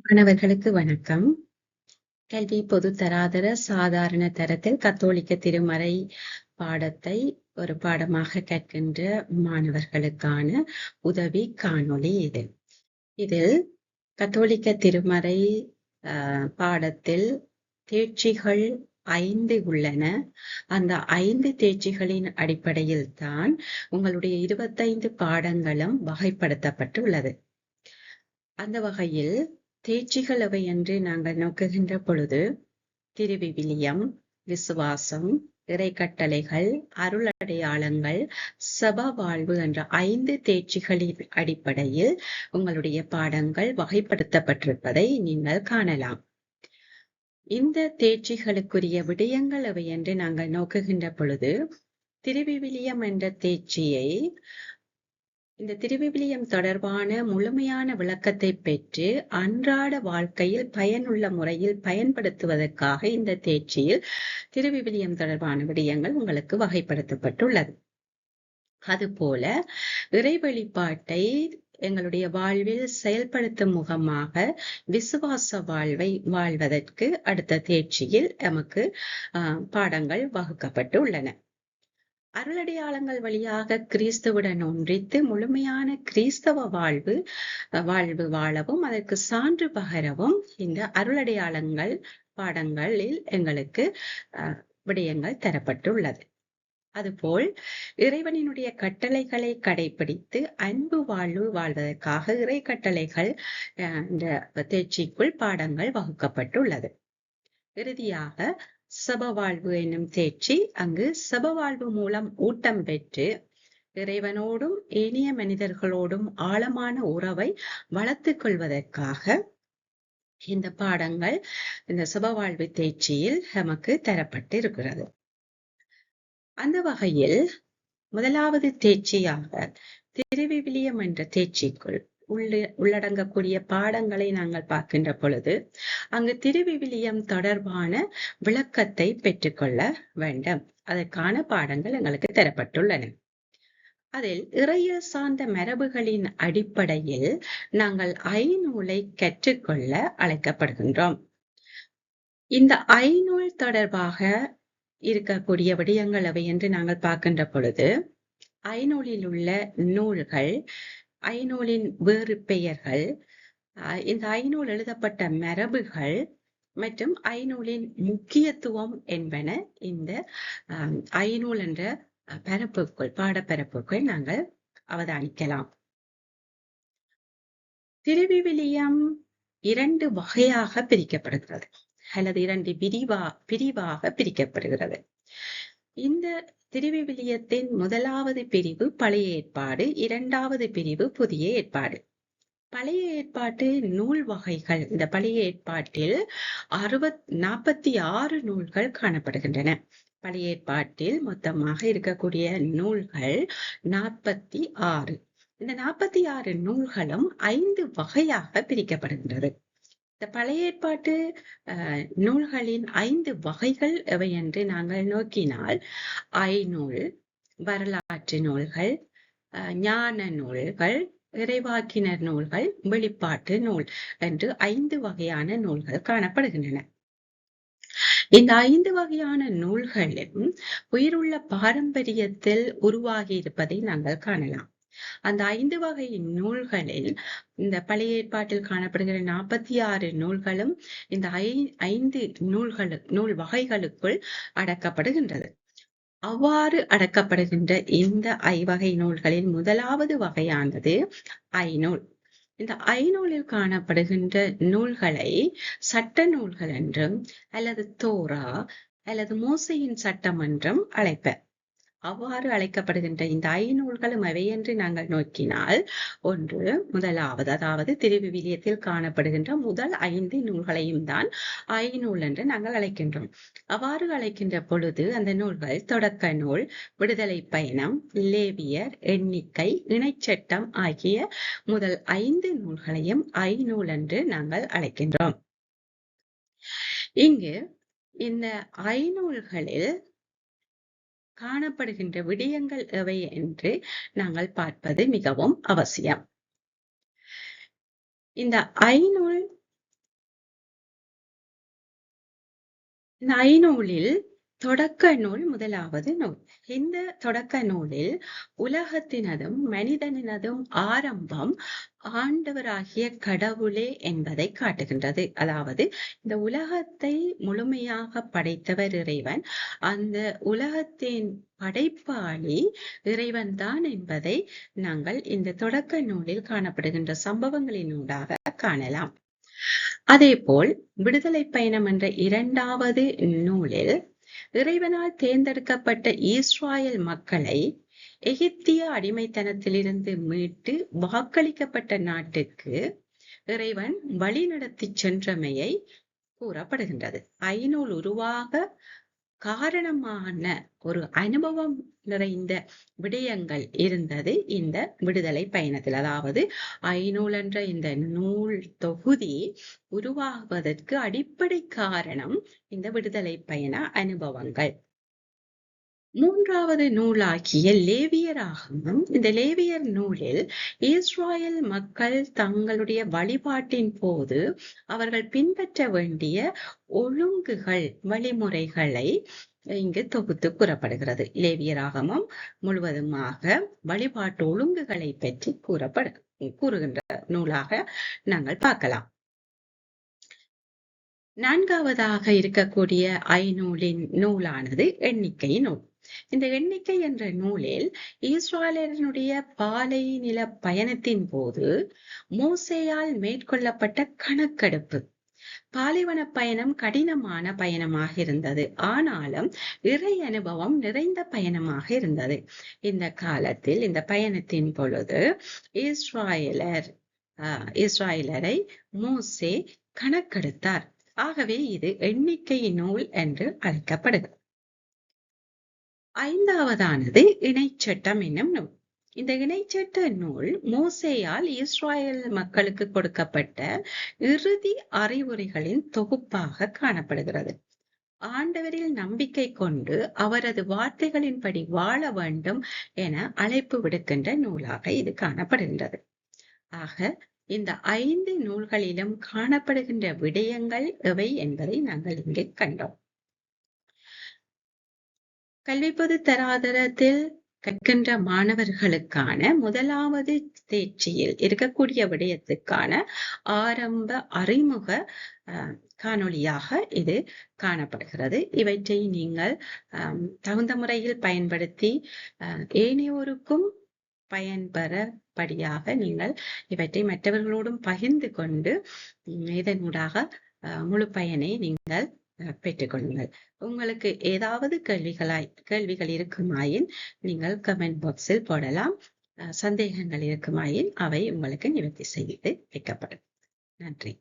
மாணவர்களுக்கு வணக்கம். கல்வி பொதுத் தராதர சாதாரண தரத்தில் கத்தோலிக்க திருமறை பாடத்தை ஒரு பாடமாக கற்கின்ற மாணவர்களுக்கான உதவி காணொளி இது. இதில் கத்தோலிக்க திருமறை பாடத்தில் தேர்ச்சிகள் 5 உள்ளன. அந்த 5 தேர்ச்சிகளின் அடிப்படையில் தான் உங்களுடைய 25 பாடங்களும் வகைப்படுத்தப்பட்டுள்ளது. அந்த வகையில் தேர்ச்சிகள் எவை என்று நாங்கள் நோக்குகின்ற பொழுது திருவிவிலியம், விசுவாசம், இறைக்கட்டளைகள், அருளடையாளங்கள், சப வாழ்வு என்ற 5 தேர்ச்சிகளின் அடிப்படையில் உங்களுடைய பாடங்கள் வகைப்படுத்தப்பட்டிருப்பதை நீங்கள் காணலாம். இந்த தேர்ச்சிகளுக்குரிய விடயங்கள் எவை என்று நாங்கள் நோக்குகின்ற பொழுது திருவிவிலியம் என்ற தேர்ச்சியை இந்த திருவிவிலியம் தொடர்பான முழுமையான விளக்கத்தை பெற்று அன்றாட வாழ்க்கையில் பயனுள்ள முறையில் பயன்படுத்துவதற்காக இந்த தேர்ச்சியில் திருவிவிலியம் தொடர்பான விடயங்கள் உங்களுக்கு வகைப்படுத்தப்பட்டுள்ளது. அதுபோல இறை வெளிப்பாட்டை எங்களுடைய வாழ்வில் செயல்படுத்தும் முகமாக விசுவாச வாழ்வை வாழ்வதற்கு அடுத்த தேர்ச்சியில் நமக்கு பாடங்கள் வகுக்கப்பட்டு உள்ளன. அருளடையாளங்கள் வழியாக கிறிஸ்துவுடன் ஒன்றித்து முழுமையான கிறிஸ்தவ வாழ்வு வாழவும் அதற்கு சான்று பகரவும் இந்த அருளடையாளங்கள் பாடங்களில் எங்களுக்கு விடயங்கள் தரப்பட்டுள்ளது. அதுபோல் இறைவனினுடைய கட்டளைகளை கடைபிடித்து அன்பு வாழ்வு வாழ்வதற்காக இறை கட்டளைகள் இந்த தேர்ச்சிக்குள் பாடங்கள் வகுக்கப்பட்டுள்ளது. இறுதியாக சபவாழ்வு என்னும் தேர்ச்சி, அங்கு சபவாழ்வு மூலம் ஊட்டம் பெற்று இறைவனோடும் ஏனைய மனிதர்களோடும் ஆழமான உறவை வளர்த்துக் கொள்வதற்காக இந்த பாடங்கள் இந்த சபவாழ்வு தேர்ச்சியில் நமக்கு தரப்பட்டு இருக்கிறது. அந்த வகையில் முதலாவது தேர்ச்சியாக திருவிவிலியம் என்ற தேர்ச்சிக்குள் உள்ளடங்கக்கூடிய பாடங்களை நாங்கள் பார்க்கின்ற பொழுது அங்கு திருவிவிலியம் தொடர்பான விளக்கத்தை பெற்றுக்கொள்ள வேண்டும். அதற்கான பாடங்கள் எங்களுக்கு தரப்பட்டுள்ளன. அதில் இறையியல் சார்ந்த மரபுகளின் அடிப்படையில் நாங்கள் ஐநூலை கற்றுக்கொள்ள அழைக்கப்படுகின்றோம். இந்த ஐநூல் தொடர்பாக இருக்கக்கூடிய விடயங்கள் அவை என்று நாங்கள் பார்க்கின்ற பொழுது ஐநூலில் உள்ள நூல்கள், ஐநூலின் வேறு பெயர்கள், இந்த ஐநூல் எழுதப்பட்ட மரபுகள் மற்றும் ஐநூலின் முக்கியத்துவம் என்பன இந்த ஐநூல் என்ற பாடப்பரப்புக்குள் நாங்கள் அவதானிக்கலாம். திருவிவிலியம் 2 வகையாக பிரிக்கப்படுகிறது அல்லது 2 பிரிவாக பிரிக்கப்படுகிறது. இந்த திருவிவிலியத்தின் முதலாவது பிரிவு பழைய ஏற்பாடு, இரண்டாவது பிரிவு புதிய ஏற்பாடு. பழைய ஏற்பாட்டு நூல் வகைகள், இந்த பழைய ஏற்பாட்டில் 46 நூல்கள் காணப்படுகின்றன. பழைய ஏற்பாட்டில் மொத்தமாக இருக்கக்கூடிய நூல்கள் 46. இந்த 46 நூல்களும் 5 வகையாக பிரிக்கப்படுகின்றது. இந்த பழைய ஏற்பாட்டு நூல்களின் 5 வகைகள் எவை என்று நாங்கள் நோக்கினால் ஐநூல், வரலாற்று நூல்கள், ஞான நூல்கள், இறைவாக்கினர் நூல்கள், வெளிப்பாட்டு நூல் என்று 5 வகையான நூல்கள் காணப்படுகின்றன. இந்த 5 வகையான நூல்களும் உயிருள்ள பாரம்பரியத்தில் உருவாகி இருப்பதை நாங்கள் காணலாம். அந்த 5 வகை நூல்களில் இந்த பழைய ஏற்பாட்டில் காணப்படுகிற 46 நூல்களும் இந்த 5 நூல் வகைகளுக்குள் அடக்கப்படுகின்றது. அவ்வாறு அடக்கப்படுகின்ற இந்த ஐவகை நூல்களில் முதலாவது வகையானது ஐநூல். இந்த ஐநூலில் காணப்படுகின்ற நூல்களை சட்ட நூல்கள் என்றும் அல்லது தோரா அல்லது மோசையின் சட்டம் என்றும் அழைப்பர். அவ்வாறு அழைக்கப்படுகின்ற இந்த ஐநூல்களும் அவை என்று நாங்கள் நோக்கினால், ஒன்று முதலாவது, அதாவது திருவிவிலியத்தில் காணப்படுகின்ற முதல் 5 நூல்களையும் தான் ஐநூல் என்று நாங்கள் அழைக்கின்றோம். அவ்வாறு அழைக்கின்ற பொழுது அந்த நூல்கள் தொடக்க நூல், விடுதலை பயணம், லேவியர், எண்ணிக்கை, இணைச்சட்டம் ஆகிய முதல் 5 நூல்களையும் ஐநூல் என்று நாங்கள் அழைக்கின்றோம். இங்கு இந்த ஐநூல்களில் காணப்படுகின்ற விடயங்கள் எவை என்று நாங்கள் பார்ப்பது மிகவும் அவசியம். இந்த ஐநூல் இந்த ஐநூலில் தொடக்க நூல் முதலாவது நூல். இந்த தொடக்க நூலில் உலகத்தினதும் மனிதனினதும் ஆரம்பம் ஆண்டவராகிய கடவுளே என்பதை காட்டுகின்றது. அதாவது இந்த உலகத்தை முழுமையாக படைத்தவர் இறைவன். அந்த உலகத்தின் படைப்பாளி இறைவன் தான் என்பதை நாங்கள் இந்த தொடக்க நூலில் காணப்படுகின்ற சம்பவங்களினூடாக காணலாம். அதேபோல் விடுதலை பயணம் என்ற இரண்டாவது நூலில் இறைவனால் தேர்ந்தெடுக்கப்பட்ட இஸ்ராயல் மக்களை எகிப்திய அடிமைத்தனத்திலிருந்து மீட்டு வாக்களிக்கப்பட்ட நாட்டுக்கு இறைவன் வழி நடத்தி சென்றமையை கூறப்படுகின்றது. ஐநூல் உருவாக காரணமான ஒரு அனுபவம் நிறைந்த விடயங்கள் இருந்தது இந்த விடுதலை பயணத்தில். அதாவது ஐநூல் என்ற இந்த நூல் தொகுதி உருவாகுவதற்கு அடிப்படை காரணம் இந்த விடுதலை பயண அனுபவங்கள். மூன்றாவது நூலாகிய லேவியராகமம். இந்த லேவியர் நூலில் இஸ்ராயல் மக்கள் தங்களுடைய வழிபாட்டின் போது அவர்கள் பின்பற்ற வேண்டிய ஒழுங்குகள், வழிமுறைகளை இங்கு தொகுத்து கூறப்படுகிறது. லேவியராகமம் முழுவதுமாக வழிபாட்டு ஒழுங்குகளை பற்றி கூறுகின்ற நூலாக நாங்கள் பார்க்கலாம். நான்காவதாக இருக்கக்கூடிய ஐநூலின் நூலானது எண்ணிக்கை நூல். இந்த எண்ணிக்கை என்ற நூலில் இஸ்ராயலினுடைய பாலை நில பயணத்தின் போது மோசேயால் மேற்கொள்ளப்பட்ட கணக்கெடுப்பு. பாலைவன பயணம் கடினமான பயணமாக இருந்தது, ஆனாலும் இறை அனுபவம் நிறைந்த பயணமாக இருந்தது. இந்த காலத்தில் இந்த பயணத்தின் பொழுது இஸ்ராயலரை மோசே கணக்கெடுத்தார். ஆகவே இது எண்ணிக்கை நூல் என்று அழைக்கப்படுகிறது. ஐந்தாவதானது இணைச்சட்டம் என்னும் நூல். இந்த இணைச்சட்ட நூல் மோசேயால் இஸ்ராயல் மக்களுக்கு கொடுக்கப்பட்ட இறுதி அறிவுரைகளின் தொகுப்பாக காணப்படுகிறது. ஆண்டவரில் நம்பிக்கை கொண்டு அவரது வார்த்தைகளின்படி வாழ வேண்டும் என அழைப்பு விடுக்கின்ற நூலாக இது காணப்படுகின்றது. ஆக இந்த 5 நூல்களிலும் காணப்படுகின்ற விடயங்கள் எவை என்பதை நாங்கள் இங்கே கண்டோம். கல்வி பொது தராதரத்தில் கற்கின்ற மாணவர்களுக்கான முதலாவது தேர்ச்சியில் இருக்கக்கூடிய விடயத்துக்கான ஆரம்ப அறிமுக காணொளியாக இது காணப்படுகிறது. இவற்றை நீங்கள் தகுந்த முறையில் பயன்படுத்தி ஏனையோருக்கும் பயன்பெறபடியாக நீங்கள் இவற்றை மற்றவர்களோடும் பகிர்ந்து கொண்டு இதனூடாக முழு பயனை நீங்கள் பெற்றுக்கொள்ளுங்கள். உங்களுக்கு ஏதாவது கேள்விகள் இருக்குமாயின் நீங்கள் கமெண்ட் பாக்ஸில் போடலாம். சந்தேகங்கள் இருக்குமாயின் அவை உங்களுக்கு நிவர்த்தி செய்து வைக்கப்படும். நன்றி.